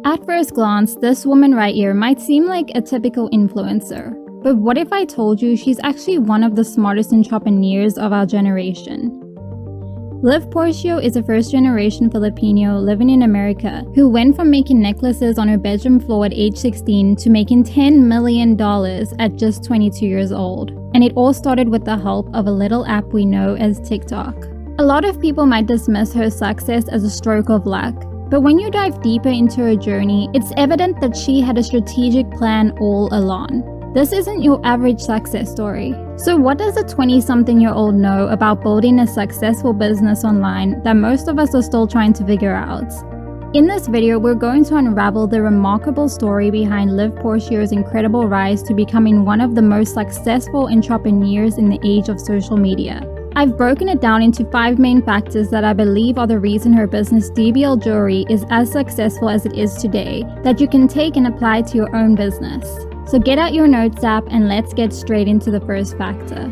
At first glance, this woman right here might seem like a typical influencer. But what if I told you she's actually one of the smartest entrepreneurs of our generation? Liv Portio is a first-generation Filipino living in America who went from making necklaces on her bedroom floor at age 16 to making $10 million at just 22 years old. And it all started with the help of a little app we know as TikTok. A lot of people might dismiss her success as a stroke of luck, but when you dive deeper into her journey, it's evident that she had a strategic plan all along. This isn't your average success story. So what does a 20-something-year-old know about building a successful business online that most of us are still trying to figure out? In this video, we're going to unravel the remarkable story behind Liv Portio's incredible rise to becoming one of the most successful entrepreneurs in the age of social media. I've broken it down into 5 main factors that I believe are the reason her business DBL Jewelry is as successful as it is today, that you can take and apply to your own business. So get out your notes app and let's get straight into the first factor.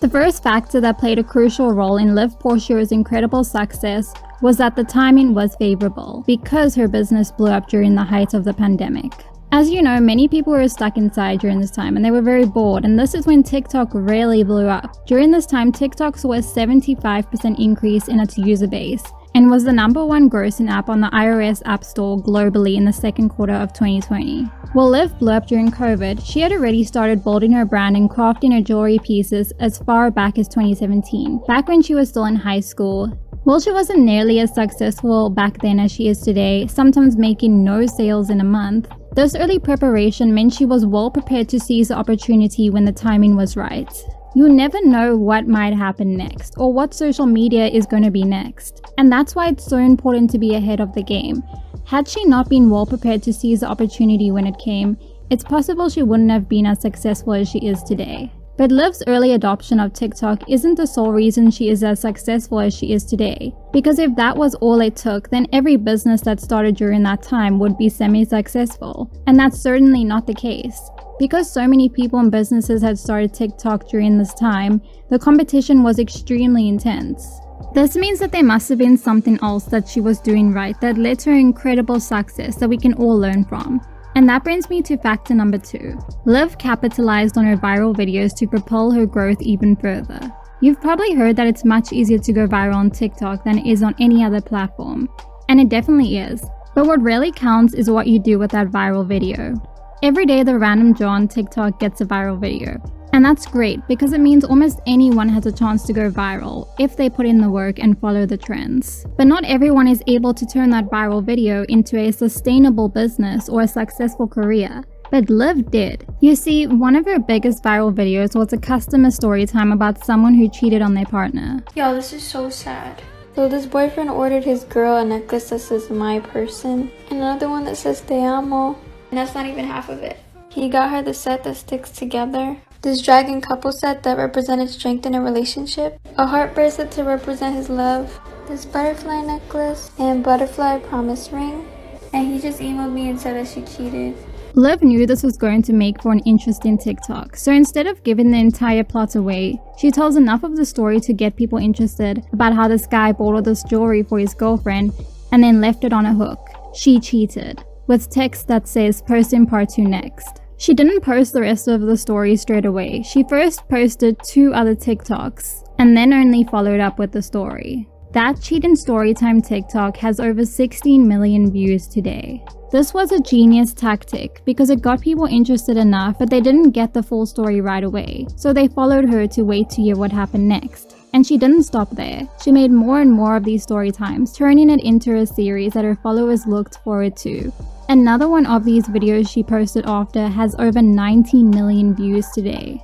The first factor that played a crucial role in Liv Portio's incredible success was that the timing was favorable because her business blew up during the height of the pandemic. As you know, many people were stuck inside during this time and they were very bored, and this is when TikTok really blew up. During this time, TikTok saw a 75% increase in its user base and was the #1 grossing app on the iOS App Store globally in the second quarter of 2020. While Liv blew up during COVID, she had already started building her brand and crafting her jewelry pieces as far back as 2017, back when she was still in high school. While she wasn't nearly as successful back then as she is today, sometimes making no sales in a month, this early preparation meant she was well prepared to seize the opportunity when the timing was right. You never know what might happen next or what social media is going to be next. And that's why it's so important to be ahead of the game. Had she not been well prepared to seize the opportunity when it came, it's possible she wouldn't have been as successful as she is today. But Liv's early adoption of TikTok isn't the sole reason she is as successful as she is today. Because if that was all it took, then every business that started during that time would be semi-successful. And that's certainly not the case. Because so many people and businesses had started TikTok during this time, the competition was extremely intense. This means that there must have been something else that she was doing right that led to her incredible success that we can all learn from. And that brings me to factor number 2. Liv capitalized on her viral videos to propel her growth even further. You've probably heard that it's much easier to go viral on TikTok than it is on any other platform. And it definitely is. But what really counts is what you do with that viral video. Every day the random Joe on TikTok gets a viral video. And that's great because it means almost anyone has a chance to go viral if they put in the work and follow the trends. But not everyone is able to turn that viral video into a sustainable business or a successful career. But Liv did. You see, one of her biggest viral videos was a customer story time about someone who cheated on their partner. Yo, this is so sad. So this boyfriend ordered his girl a necklace that says my person and another one that says te amo. And that's not even half of it. He got her the set that sticks together, this dragon couple set that represented strength in a relationship, a heart bracelet to represent his love, this butterfly necklace, and butterfly promise ring. And he just emailed me and said that she cheated. Liv knew this was going to make for an interesting TikTok, so instead of giving the entire plot away, she tells enough of the story to get people interested about how this guy bought all this jewelry for his girlfriend and then left it on a hook. She cheated, with text that says post in part 2 next. She didn't post the rest of the story straight away. She first posted 2 other TikToks and then only followed up with the story. That cheating storytime TikTok has over 16 million views today. This was a genius tactic because it got people interested enough, but they didn't get the full story right away. So they followed her to wait to hear what happened next. And she didn't stop there. She made more and more of these story times, turning it into a series that her followers looked forward to. Another one of these videos she posted after has over 19 million views today.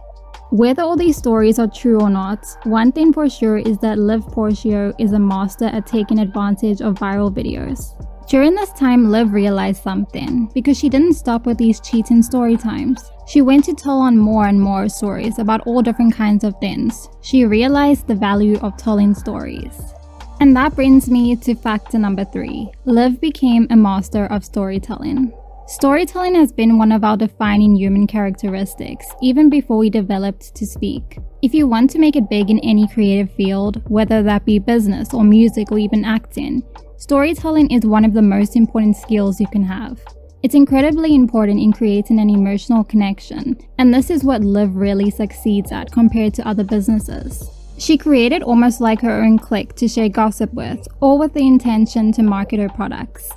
Whether all these stories are true or not, one thing for sure is that Liv Portio is a master at taking advantage of viral videos. During this time, Liv realized something, because she didn't stop with these cheating story times. She went to tell on more and more stories about all different kinds of things. She realized the value of telling stories. And that brings me to factor number 3. Liv became a master of storytelling. Storytelling has been one of our defining human characteristics, even before we developed to speak. If you want to make it big in any creative field, whether that be business or music or even acting, Storytelling is one of the most important skills you can have. It's incredibly important in creating an emotional connection, and this is what Liv really succeeds at compared to other businesses. She created almost like her own clique to share gossip with, all with the intention to market her products.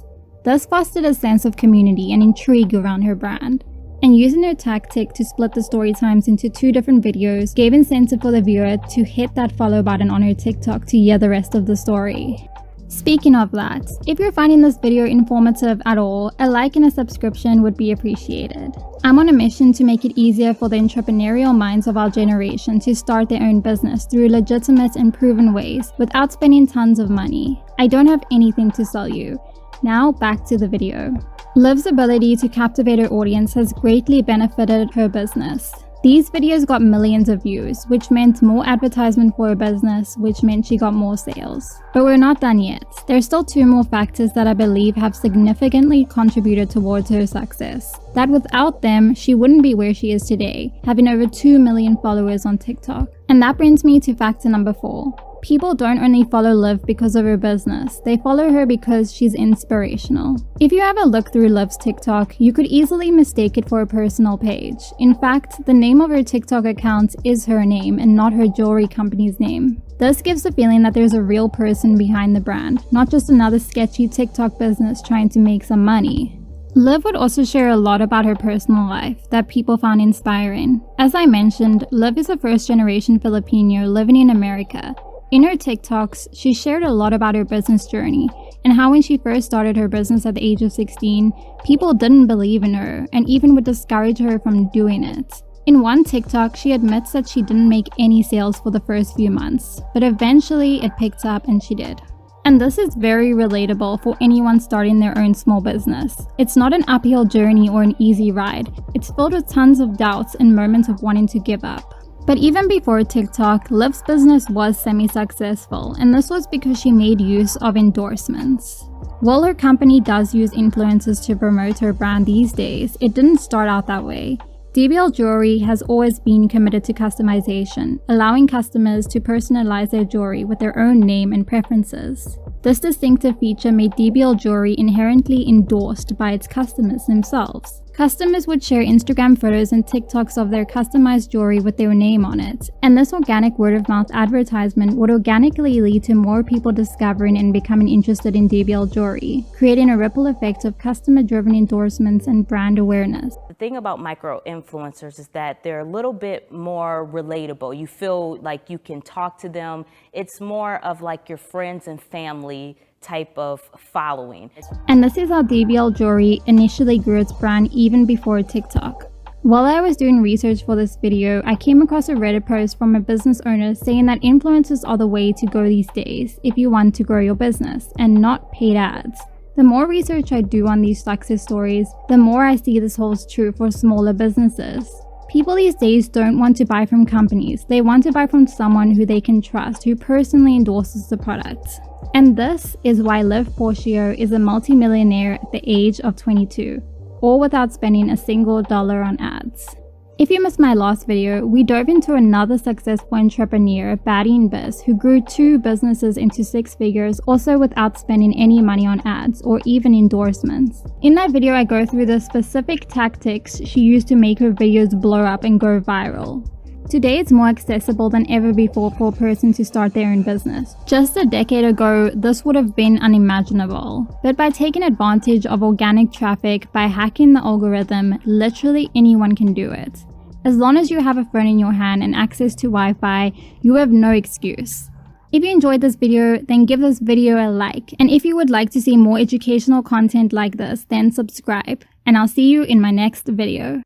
This fostered a sense of community and intrigue around her brand, and using her tactic to split the story times into 2 different videos gave incentive for the viewer to hit that follow button on her TikTok to hear the rest of the story. Speaking of that, if you're finding this video informative at all, a like and a subscription would be appreciated. I'm on a mission to make it easier for the entrepreneurial minds of our generation to start their own business through legitimate and proven ways without spending tons of money. I don't have anything to sell you. Now back to the video. Liv's ability to captivate her audience has greatly benefited her business. These videos got millions of views, which meant more advertisement for her business, which meant she got more sales. But we're not done yet. There's still 2 more factors that I believe have significantly contributed towards her success. That without them, she wouldn't be where she is today, having over 2 million followers on TikTok. And that brings me to factor number 4. People don't only follow Liv because of her business, they follow her because she's inspirational. If you have a look through Liv's TikTok, you could easily mistake it for a personal page. In fact, the name of her TikTok account is her name and not her jewelry company's name. This gives the feeling that there's a real person behind the brand, not just another sketchy TikTok business trying to make some money. Liv would also share a lot about her personal life that people found inspiring. As I mentioned, Liv is a first-generation Filipino living in America. In her TikToks, she shared a lot about her business journey and how when she first started her business at the age of 16, people didn't believe in her and even would discourage her from doing it. In one TikTok, she admits that she didn't make any sales for the first few months, but eventually it picked up and she did. And this is very relatable for anyone starting their own small business. It's not an uphill journey or an easy ride. It's filled with tons of doubts and moments of wanting to give up. But even before TikTok, Liv's business was semi-successful, and this was because she made use of endorsements. While her company does use influencers to promote her brand these days, it didn't start out that way. DBL Jewelry has always been committed to customization, allowing customers to personalize their jewelry with their own name and preferences. This distinctive feature made DBL Jewelry inherently endorsed by its customers themselves. Customers would share Instagram photos and TikToks of their customized jewelry with their name on it, and this organic word-of-mouth advertisement would organically lead to more people discovering and becoming interested in DBL Jewelry, creating a ripple effect of customer-driven endorsements and brand awareness. The thing about micro-influencers is that they're a little bit more relatable. You feel like you can talk to them. It's more of like your friends and family type of following. And this is how DBL Jewelry initially grew its brand even before TikTok. While I was doing research for this video, I came across a Reddit post from a business owner saying that influencers are the way to go these days if you want to grow your business, and not paid ads. The more research I do on these success stories, the more I see this holds true for smaller businesses. People these days don't want to buy from companies, they want to buy from someone who they can trust, who personally endorses the product. And this is why Liv Portio is a multi-millionaire at the age of 22, all without spending a single dollar on ads. If you missed my last video, we dove into another successful entrepreneur, Baddie in Biz, who grew 2 businesses into 6 figures, also without spending any money on ads or even endorsements. In that video, I go through the specific tactics she used to make her videos blow up and go viral. Today, it's more accessible than ever before for a person to start their own business. Just a decade ago, this would have been unimaginable. But by taking advantage of organic traffic, by hacking the algorithm, literally anyone can do it. As long as you have a phone in your hand and access to Wi-Fi, you have no excuse. If you enjoyed this video, then give this video a like. And if you would like to see more educational content like this, then subscribe. And I'll see you in my next video.